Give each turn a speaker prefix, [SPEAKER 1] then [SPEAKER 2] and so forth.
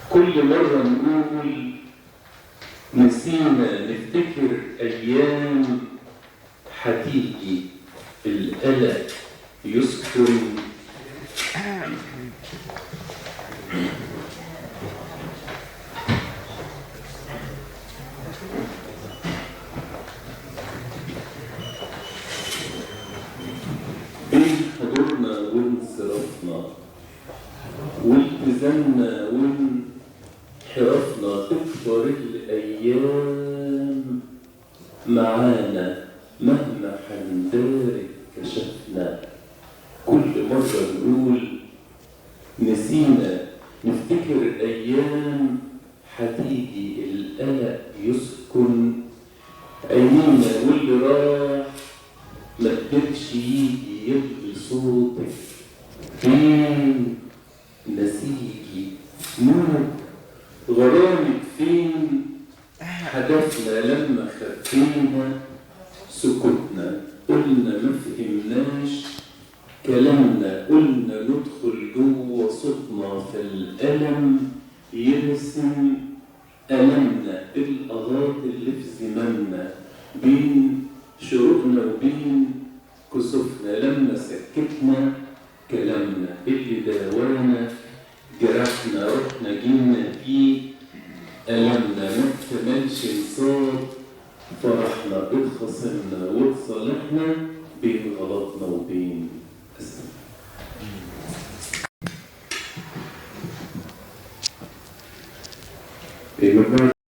[SPEAKER 1] كل مرة نقول نسينا نفتكر أيام هتيجي القلق يسكن. بين حضورنا وانصرافنا والتزامنا وانحرافنا تكبر الأيام معانا مهما هندارك كشفنا. كل مرة نقول نسينا نفتكر أيام هتيجي القلق يسكن عينينا، واللي راح مقدرش يجي يلغي صوتك. فين نسيجي نور غرامك؟ فين هدفنا لما خفينا سكوتنا؟ قلنا ما فهمناش كلامنا، قلنا ندخل جوه صوتنا فالألم يرسم ألمنا. الأغاط اللي في زماننا بين شروقنا وبين كسوفنا، لما سكتنا كلامنا اللي داوانا جرحنا رحنا جينا فيه ألمنا. ما اكتملش انصاف فرحنا، اتخاصمنا واتصالحنا بين غلطنا وبين أسفل.